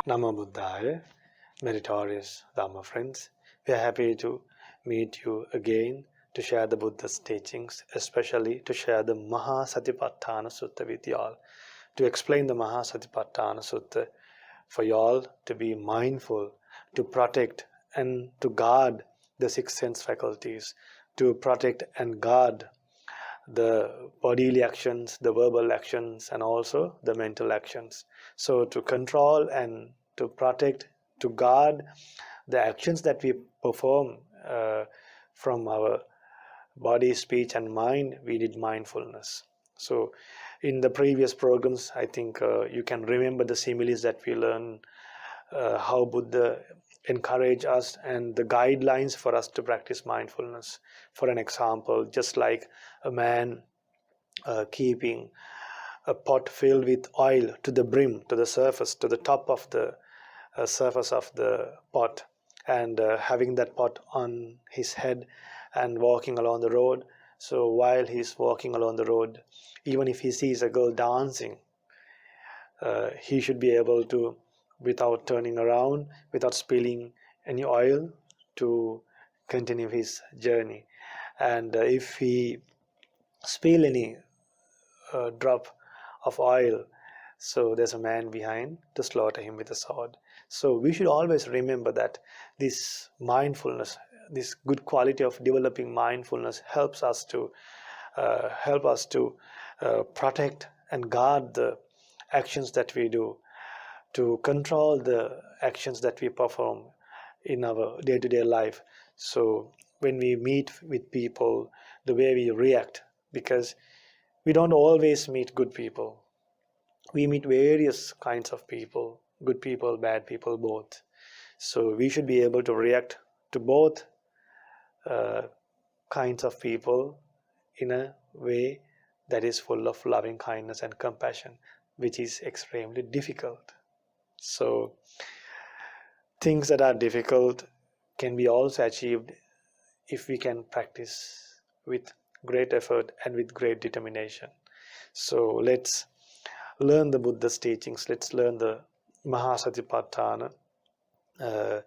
Namo Buddhaya, meritorious Dhamma friends. We are happy to meet you again to share the Buddha's teachings, especially to share the Mahasatipatthana Sutta with you all, to explain the Mahasatipatthana Sutta for you all to be mindful, to protect and to guard the six sense faculties, to protect and guard the bodily actions, the verbal actions, and also the mental actions. So to control and to protect, to guard the actions that we perform from our body, speech, and mind, we did mindfulness. So in the previous programs, I think you can remember the similes that we learned, how Buddha encouraged us and the guidelines for us to practice mindfulness. For an example, just like a man keeping a pot filled with oil to the brim, to the surface, to the top of the surface of the pot, and having that pot on his head and walking along the road. So while he's walking along the road, even if he sees a girl dancing, he should be able to, without turning around, without spilling any oil, to continue his journey. And if he spill any drop of oil, so there's a man behind to slaughter him with a sword. So we should always remember that this mindfulness, this good quality of developing mindfulness, helps us to protect and guard the actions that we do, to control the actions that we perform in our day-to-day life. So when we meet with people, the way we react, because we don't always meet good people. We meet various kinds of people, good people, bad people, both. So we should be able to react to both kinds of people in a way that is full of loving kindness and compassion, which is extremely difficult. So things that are difficult can be also achieved if we can practice with great effort and with great determination. So let's learn the Buddha's teachings. Let's learn the Mahasatipatthana a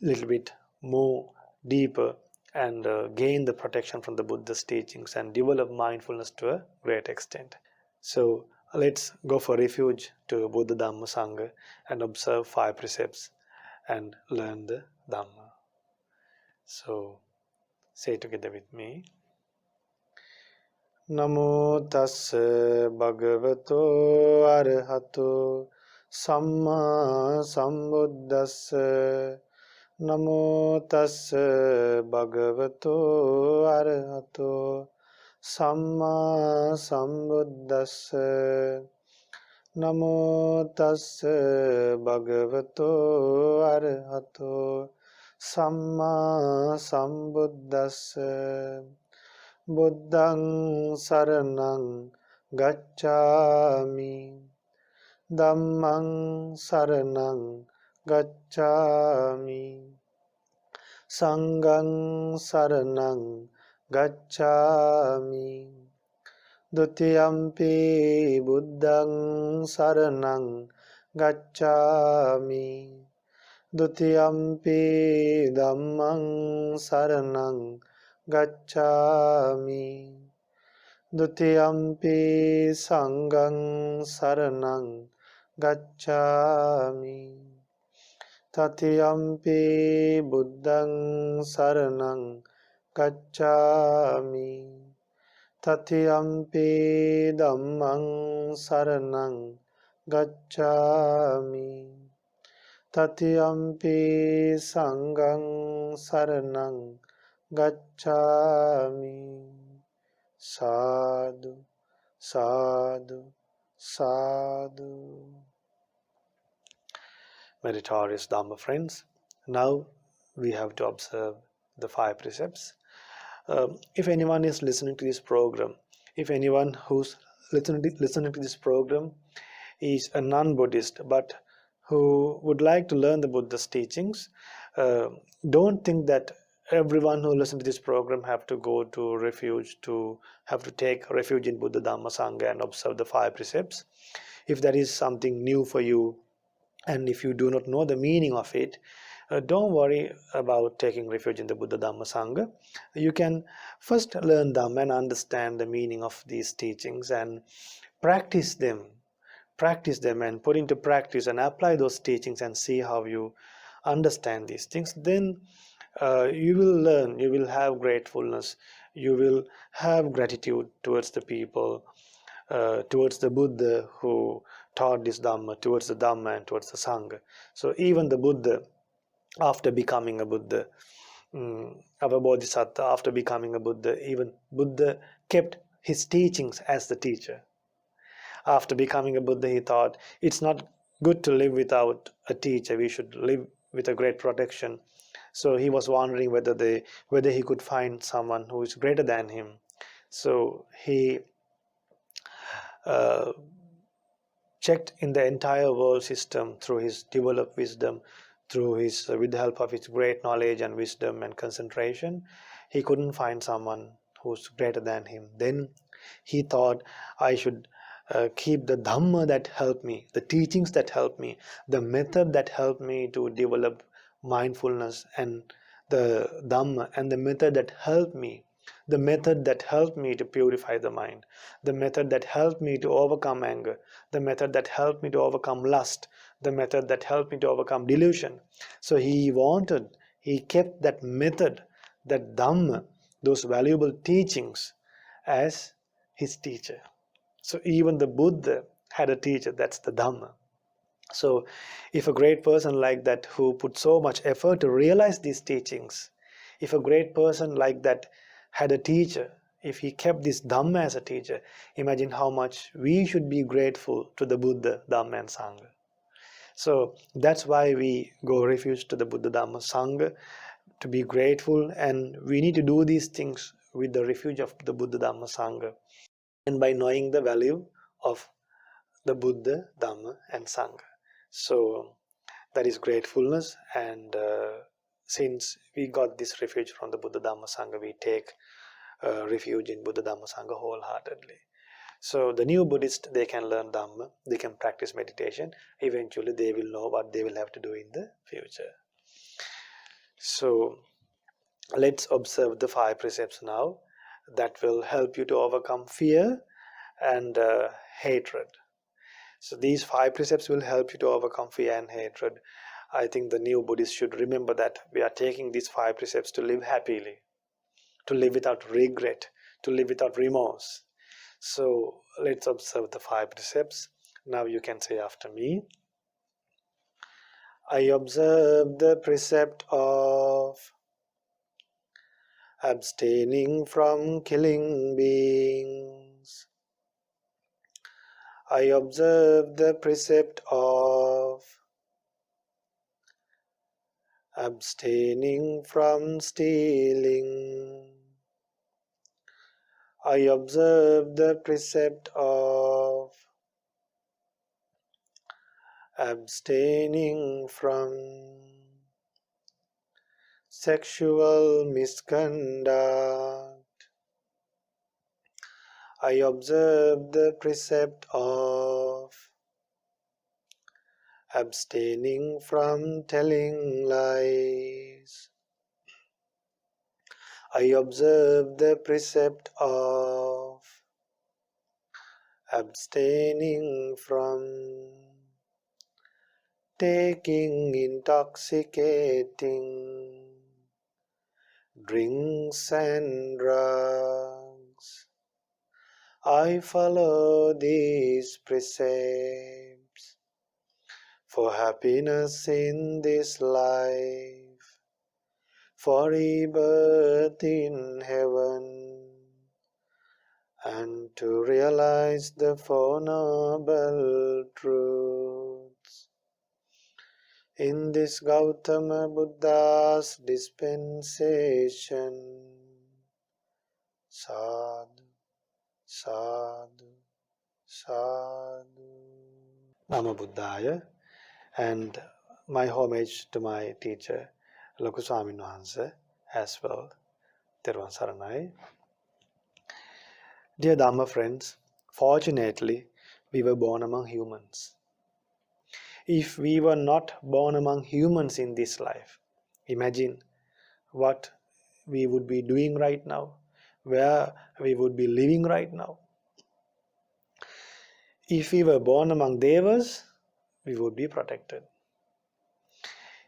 little bit more deeper, and gain the protection from the Buddha's teachings and develop mindfulness to a great extent. So let's go for refuge to Buddha, Dhamma, Sangha and observe 5 precepts and learn the Dhamma. So say together with me. Namo tassa bhagavato arahato samma sambuddhassa. Namo tassa bhagavato arahato samma sambuddhassa. Namo tassa bhagavato arahato samma sambuddhassa. Buddhaṃ saraṇaṃ gacchāmi. Dhammaṃ saraṇaṃ gacchāmi. Sanghaṃ saraṇaṃ gacchāmi. Dutiyampi buddhaṃ saraṇaṃ gacchāmi. Dutiyampi dhammaṃ saraṇaṃ gacchāmi. Dutiyampi sanghaṃ saraṇaṃ gacchāmi. Tatiyampi buddhaṃ saraṇaṃ gacchāmi. Tatiyampi dhammaṃ saraṇaṃ gacchāmi. Tatiyampi sanghaṃ saraṇaṃ gacchāmi. Sadhu, sadhu, sadhu. Meritorious Dhamma friends, now we have to observe the 5 precepts. If anyone is listening to this program, if anyone who's listening to this program is a non-Buddhist but who would like to learn the Buddha's teachings, don't think that everyone who listens to this program have to go to refuge, to have to take refuge in Buddha, Dhamma, Sangha and observe the 5 precepts. If that is something new for you, And if you do not know the meaning of it, don't worry about taking refuge in the Buddha Dhamma Sangha. You can first learn Dhamma and understand the meaning of these teachings and practice them. Practice them and put into practice and apply those teachings and see how you understand these things. Then you will learn, you will have gratefulness, you will have gratitude towards the people, towards the Buddha who taught this Dhamma, towards the Dhamma and towards the Sangha. So even the Buddha, after becoming a Buddha, our Bodhisattva, after becoming a Buddha, even Buddha kept his teachings as the teacher. After becoming a Buddha, he thought it's not good to live without a teacher. We should live with a great protection. So he was wondering whether he could find someone who is greater than him. So he uh, checked in the entire world system through his developed wisdom, through his with the help of his great knowledge and wisdom and concentration. He couldn't find someone who's greater than him. Then he thought, I should keep the Dhamma that helped me, the teachings that helped me, the method that helped me to develop mindfulness, and the Dhamma and the method that helped me, the method that helped me to purify the mind, the method that helped me to overcome anger, the method that helped me to overcome lust, the method that helped me to overcome delusion. So he kept that method, that Dhamma, those valuable teachings as his teacher. So even the Buddha had a teacher, that's the Dhamma. So if a great person like that who put so much effort to realize these teachings, if a great person like that had a teacher, if he kept this Dhamma as a teacher, imagine how much we should be grateful to the Buddha, Dhamma and Sangha. So that's why we go refuge to the Buddha, Dhamma, Sangha, to be grateful, and we need to do these things with the refuge of the Buddha, Dhamma, Sangha, and by knowing the value of the Buddha, Dhamma and Sangha. So that is gratefulness, and since we got this refuge from the Buddha, Dhamma, Sangha, we take refuge in Buddha, Dhamma, Sangha wholeheartedly. So the new Buddhists, they can learn Dhamma, they can practice meditation. Eventually they will know what they will have to do in the future. So let's observe the 5 precepts now that will help you to overcome fear and hatred. So these 5 precepts will help you to overcome fear and hatred. I think the new Buddhists should remember that we are taking these 5 precepts to live happily, to live without regret, to live without remorse. So let's observe the 5 precepts. Now you can say after me. I observe the precept of abstaining from killing beings. I observe the precept of abstaining from stealing. I observe the precept of abstaining from sexual misconduct. I observe the precept of abstaining from telling lies. I observe the precept of abstaining from taking intoxicating drinks and drugs. I follow these precepts for happiness in this life, for rebirth in heaven, and to realize the Four Noble Truths. In this Gautama Buddha's dispensation. Sadhu, sadhu, sadhu. Namo Buddhaya, and my homage to my teacher, Loku Swamin Wahanse, as well. Therwan Saranai. Dear Dhamma friends, fortunately, we were born among humans. If we were not born among humans in this life, imagine what we would be doing right now, where we would be living right now. If we were born among devas, we would be protected.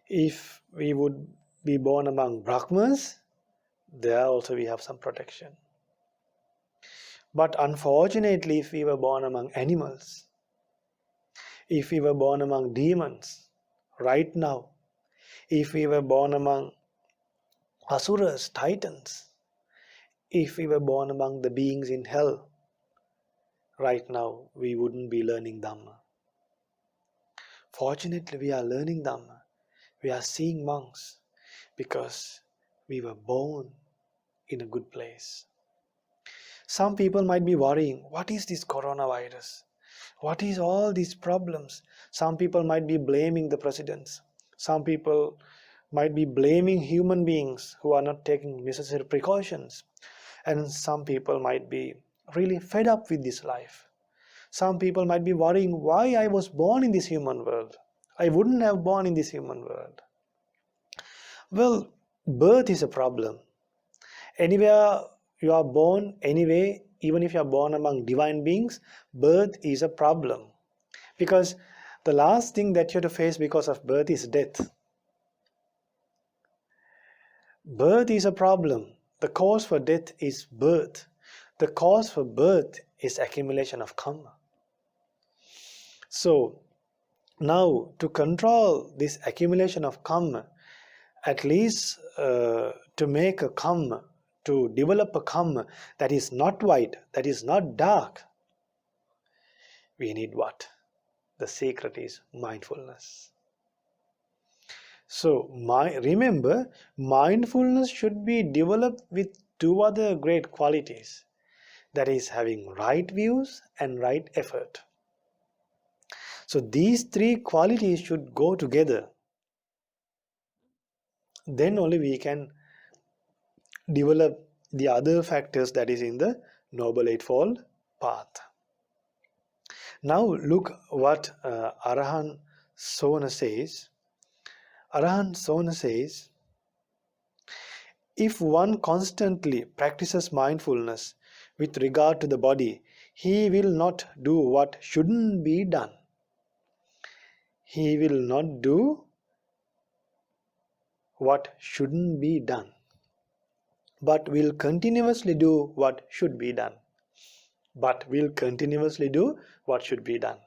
If we would be born among brahmas, there also we have some protection. But unfortunately, if we were born among animals, if we were born among demons right now, if we were born among asuras, titans, if we were born among the beings in hell, right now we wouldn't be learning Dhamma. Fortunately, we are learning Dhamma. We are seeing monks because we were born in a good place. Some people might be worrying, what is this coronavirus? What is all these problems? Some people might be blaming the presidents. Some people might be blaming human beings who are not taking necessary precautions. And some people might be really fed up with this life. Some people might be worrying why I was born in this human world. I wouldn't have born in this human world. Well, birth is a problem. Anywhere you are born, anyway, even if you are born among divine beings, birth is a problem. Because the last thing that you have to face because of birth is death. Birth is a problem. The cause for death is birth. The cause for birth is accumulation of karma. So, now to control this accumulation of karma, at least to make a karma, to develop a karma that is not white, that is not dark, we need what? The secret is mindfulness. So, remember, mindfulness should be developed with two other great qualities. That is having right views and right effort. So, these three qualities should go together. Then only we can develop the other factors that is in the Noble Eightfold Path. Now look what Arahant Sona says. Arahant Sona says, if one constantly practices mindfulness with regard to the body, he will not do what shouldn't be done. He will not do what shouldn't be done, but will continuously do what should be done. But will continuously do what should be done.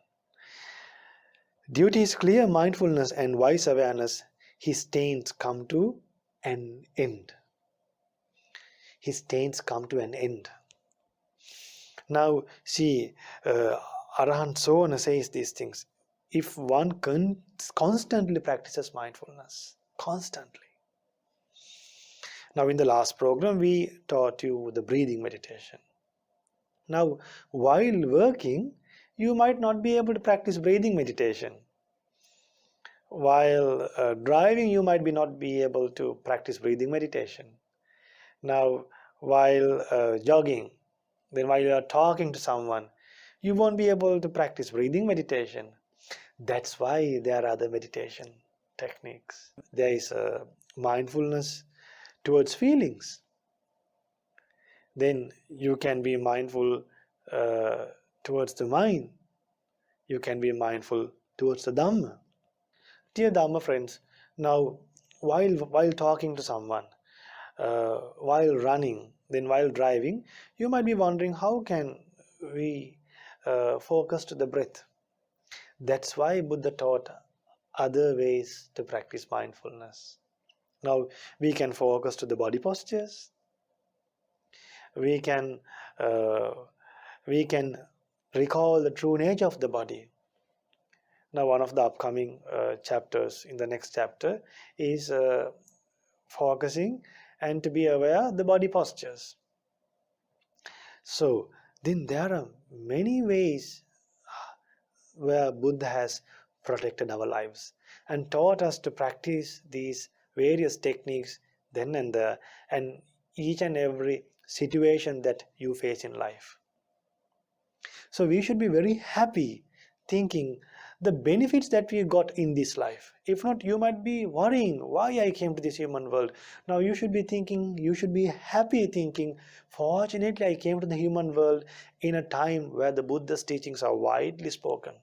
Due to his clear mindfulness and wise awareness, his taints come to an end. His taints come to an end. Now, see, Arahant Sona says these things. If one constantly practices mindfulness, constantly. Now, in the last program, we taught you the breathing meditation. Now, while working, you might not be able to practice breathing meditation. While driving, you might not be able to practice breathing meditation. Now, while jogging, then while you are talking to someone, you won't be able to practice breathing meditation. That's why there are other meditation techniques. There is mindfulness towards feelings. Then you can be mindful towards the mind. You can be mindful towards the Dhamma. Dear Dhamma friends, now while talking to someone, while running, then while driving, you might be wondering how can we focus to the breath. That's why Buddha taught other ways to practice mindfulness. Now we can focus to the body postures. We can recall the true nature of the body. Now one of the upcoming chapters in the next chapter is focusing and to be aware of the body postures. So then there are many ways where Buddha has protected our lives and taught us to practice these various techniques then and there, and each and every situation that you face in life. So we should be very happy thinking the benefits that we got in this life. If not, you might be worrying why I came to this human world. Now you should be thinking, you should be happy thinking, fortunately I came to the human world in a time where the Buddha's teachings are widely spoken.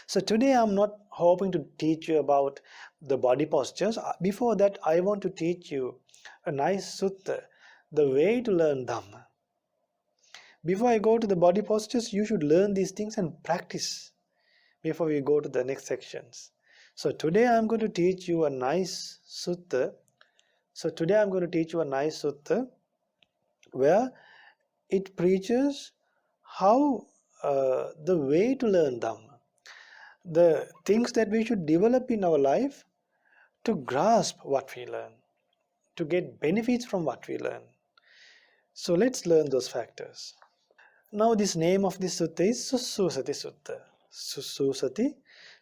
So today I'm not hoping to teach you about the body postures. Before that, I want to teach you a nice sutta, the way to learn Dhamma. Before I go to the body postures, you should learn these things and practice before we go to the next sections. So today I'm going to teach you a nice sutta. Where it preaches how the way to learn Dhamma, the things that we should develop in our life to grasp what we learn, to get benefits from what we learn. So let's learn those factors. Now this name of this sutta is Sussusati Sutta. Sussusati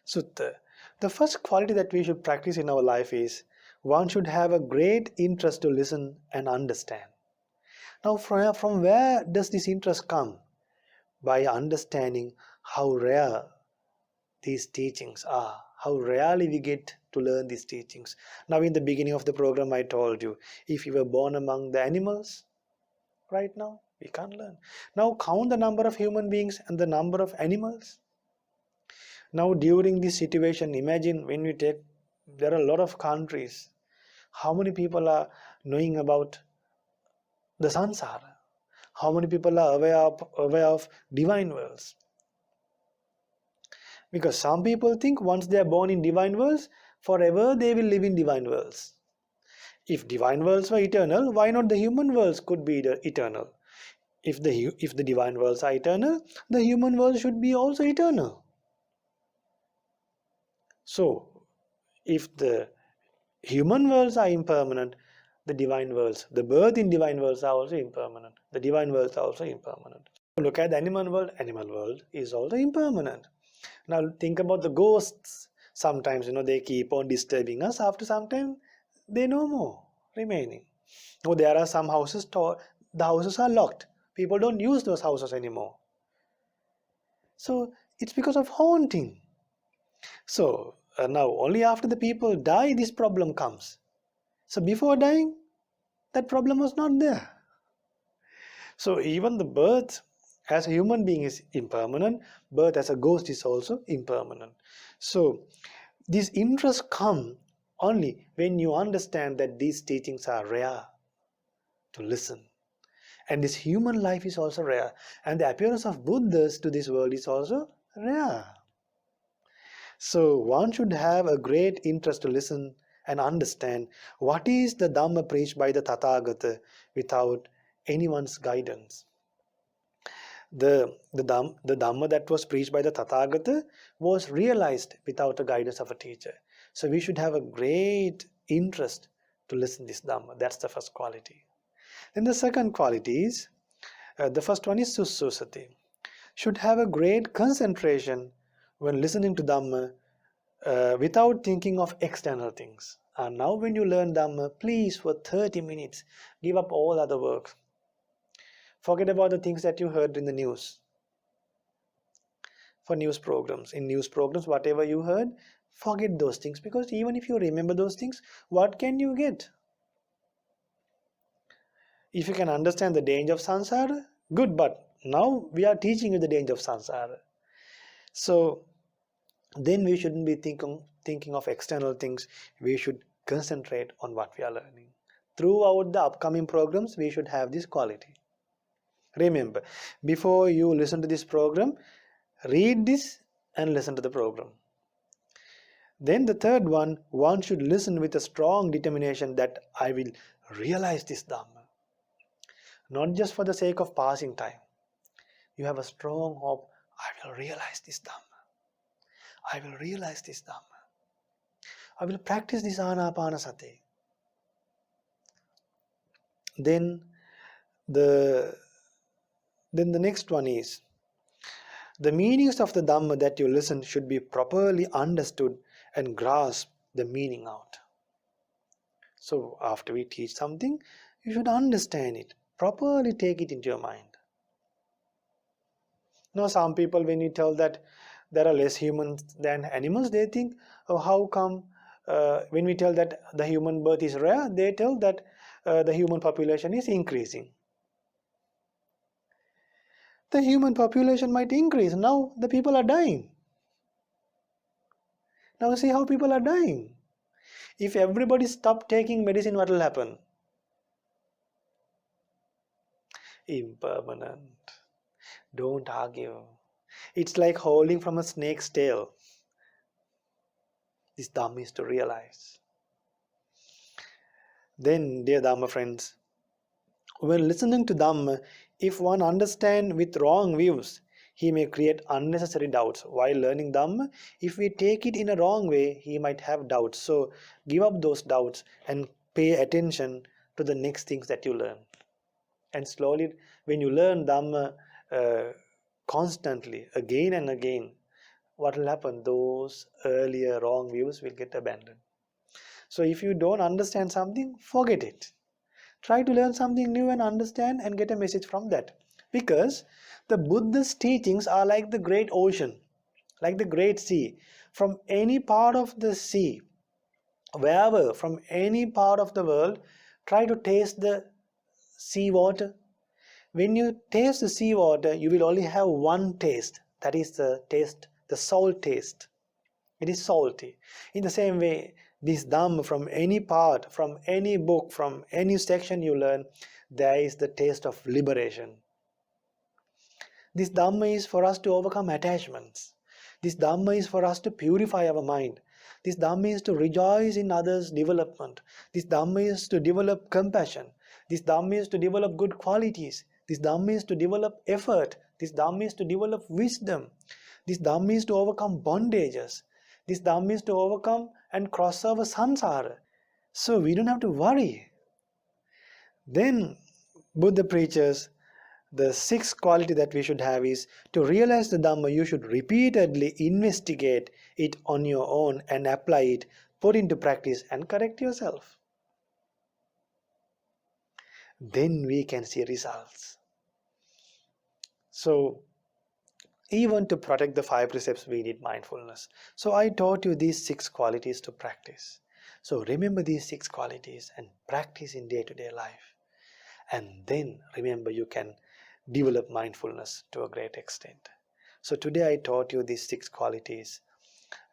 Sutta. The first quality that we should practice in our life is one should have a great interest to listen and understand. Now from where does this interest come? By understanding how rare these teachings are, how rarely we get to learn these teachings. Now in the beginning of the program I told you, if you were born among the animals, right now we can't learn. Now count the number of human beings and the number of animals. Now during this situation, imagine when we take, there are a lot of countries, how many people are knowing about the samsara? How many people are aware of divine worlds? Because some people think once they are born in divine worlds, forever they will live in divine worlds. If divine worlds were eternal, why not the human worlds could be eternal? If the divine worlds are eternal, the human world should be also eternal. So, if the human worlds are impermanent, the divine worlds, the birth in divine worlds are also impermanent. The divine worlds are also impermanent. Look at the animal world is also impermanent. Now think about the ghosts. Sometimes they keep on disturbing us. After some time, they no more remaining. Now there are some houses, the houses are locked. People don't use those houses anymore. So it's because of haunting. So now only after the people die, this problem comes. So before dying, that problem was not there. So even the birth as a human being is impermanent, birth as a ghost is also impermanent. So these interests come only when you understand that these teachings are rare to listen. And this human life is also rare. And the appearance of Buddhas to this world is also rare. So one should have a great interest to listen and understand what is the Dhamma preached by the Tathagata without anyone's guidance. The Dhamma that was preached by the Tathagata was realized without the guidance of a teacher. So we should have a great interest to listen to this Dhamma. That's the first quality. Then the second quality is, the first one is Sussusati. Should have a great concentration when listening to Dhamma without thinking of external things. And now when you learn Dhamma, please for 30 minutes, give up all other work. Forget about the things that you heard in the news. For news programs. In news programs, whatever you heard, forget those things. Because even if you remember those things, what can you get? If you can understand the danger of samsara, good, but now we are teaching you the danger of samsara. So then we shouldn't be thinking of external things. We should concentrate on what we are learning. Throughout the upcoming programs, we should have this quality. Remember, before you listen to this program, read this and listen to the program. Then the third one should listen with a strong determination that I will realize this Dhamma. Not just for the sake of passing time. You have a strong hope, I will realize this Dhamma. I will realize this Dhamma. I will practice this Anapanasati. Then the next one is, the meanings of the Dhamma that you listen should be properly understood and grasp the meaning out. So after we teach something, you should understand it, properly take it into your mind. Now some people, when you tell that there are less humans than animals, they think, oh, how come when we tell that the human birth is rare, they tell that the human population is increasing. The human population might increase. Now the people are dying. Now see how people are dying. If everybody stop taking medicine, what will happen? Impermanent. Don't argue. It's like holding from a snake's tail. This Dhamma is to realize. Then, dear Dhamma friends, when listening to Dhamma, if one understands with wrong views, he may create unnecessary doubts. While learning Dhamma, if we take it in a wrong way, he might have doubts. So give up those doubts and pay attention to the next things that you learn. And slowly, when you learn Dhamma constantly, again and again, what will happen? Those earlier wrong views will get abandoned. So if you don't understand something, forget it. Try to learn something new and understand and get a message from that. Because the Buddha's teachings are like the great ocean, like the great sea. From any part of the sea, wherever, from any part of the world, try to taste the sea water. When you taste the sea water, you will only have one taste. That is the taste, the salt taste. It is salty. In the same way, this Dhamma, from any part, from any book, from any section you learn, there is the taste of liberation. This Dhamma is for us to overcome attachments. This Dhamma is for us to purify our mind. This Dhamma is to rejoice in others' development. This Dhamma is to develop compassion. This Dhamma is to develop good qualities. This Dhamma is to develop effort. This Dhamma is to develop wisdom. This Dhamma is to overcome bondages. This Dhamma is to overcome and cross over samsara. So we don't have to worry. Then Buddha preaches the sixth quality that we should have is to realize the Dhamma, you should repeatedly investigate it on your own and apply it, put into practice and correct yourself. Then we can see results. So even to protect the 5 precepts, we need mindfulness. So I taught you these 6 qualities to practice. So remember these 6 qualities and practice in day-to-day life. And then remember you can develop mindfulness to a great extent. So today I taught you these 6 qualities,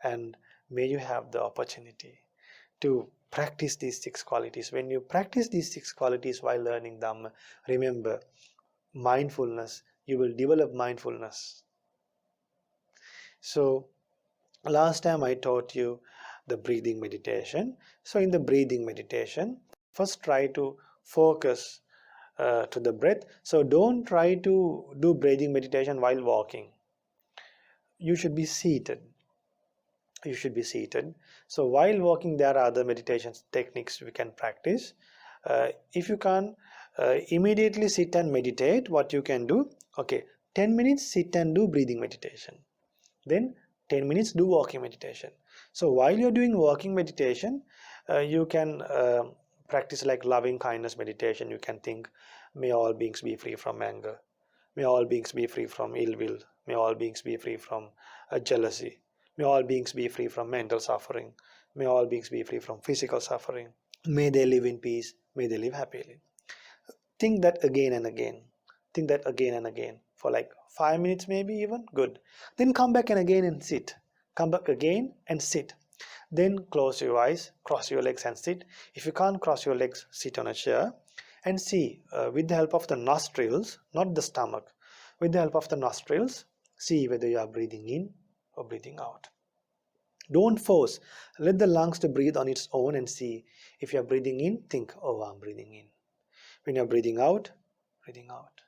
and may you have the opportunity to practice these 6 qualities. When you practice these 6 qualities while learning Dhamma, remember mindfulness, you will develop mindfulness. So last time I taught you the breathing meditation. So in the breathing meditation, first try to focus to the breath. So don't try to do breathing meditation while walking. You should be seated. You should be seated. So while walking, there are other meditation techniques we can practice. If you can't immediately sit and meditate, what you can do, okay, 10 minutes sit and do breathing meditation. Then 10 minutes do walking meditation. So while you're doing walking meditation, you can practice like loving kindness meditation. You can think, may all beings be free from anger. May all beings be free from ill will. May all beings be free from jealousy. May all beings be free from mental suffering. May all beings be free from physical suffering. May they live in peace. May they live happily. Think that again and again. Think that again and again for like 5 minutes, maybe even. Good. Then come back and again and sit. Come back again and sit. Then close your eyes, cross your legs and sit. If you can't cross your legs, sit on a chair and see with the help of the nostrils, not the stomach, with the help of the nostrils, see whether you are breathing in or breathing out. Don't force. Let the lungs to breathe on its own and see. If you are breathing in, think, oh, I'm breathing in. When you are breathing out, breathing out.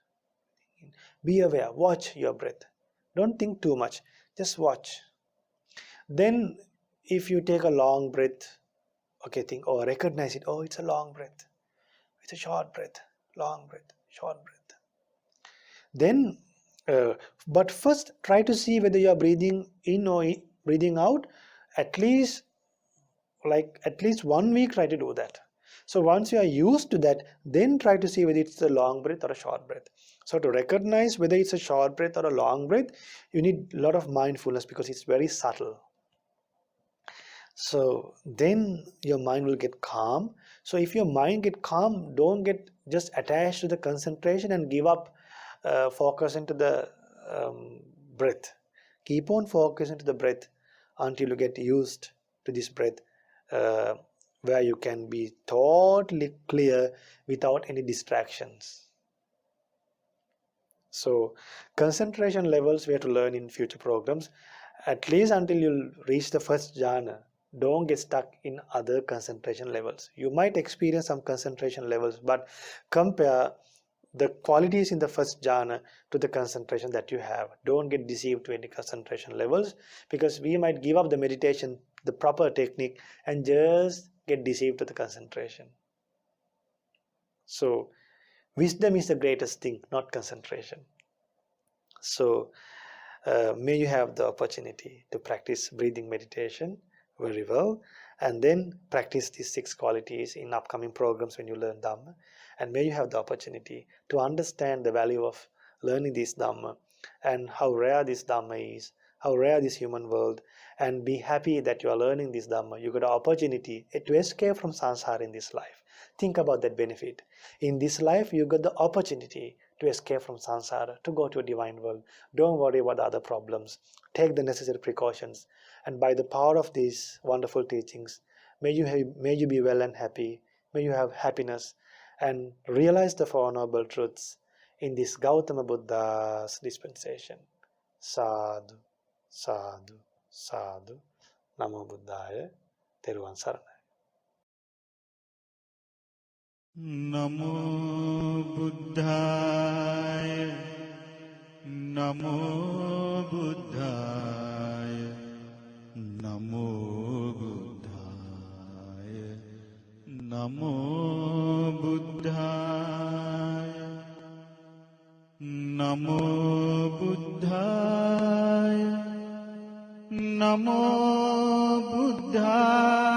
Be aware. Watch your breath. Don't think too much. Just watch. Then if you take a long breath, okay, think, oh, recognize it. Oh, it's a long breath. It's a short breath. Long breath. Short breath. Then, but first try to see whether you are breathing in or breathing out. At least 1 week, try to do that. So once you are used to that, then try to see whether it's a long breath or a short breath. So to recognize whether it's a short breath or a long breath, you need a lot of mindfulness because it's very subtle. So then your mind will get calm. So if your mind get calm, don't get just attached to the concentration and give up focus into the breath. Keep on focusing to the breath until you get used to this breath, uh, where you can be totally clear without any distractions. So concentration levels we have to learn in future programs, at least until you reach the first jhana. Don't get stuck in other concentration levels. You might experience some concentration levels, but compare the qualities in the first jhana to the concentration that you have. Don't get deceived to any concentration levels, because we might give up the meditation, the proper technique, and just get deceived to the concentration. So wisdom is the greatest thing, not concentration. So may you have the opportunity to practice breathing meditation very well, and then practice these 6 qualities in upcoming programs when you learn Dhamma. And may you have the opportunity to understand the value of learning this Dhamma, and how rare this Dhamma is, how rare this human world, and be happy that you are learning this Dhamma. You got an opportunity to escape from samsara in this life. Think about that benefit. In this life, you got the opportunity to escape from samsara, to go to a divine world. Don't worry about the other problems. Take the necessary precautions. And by the power of these wonderful teachings, may you be well and happy. May you have happiness and realize the Four Noble Truths in this Gautama Buddha's dispensation. Sadhu, sadhu, sadhu. Namo Buddhaya. Teruvan Saranai. Namo Buddhaya, Namo Buddhaya, Namo Buddhaya, Namo Buddhaya, Namo Buddhaya, Namo Buddhaya.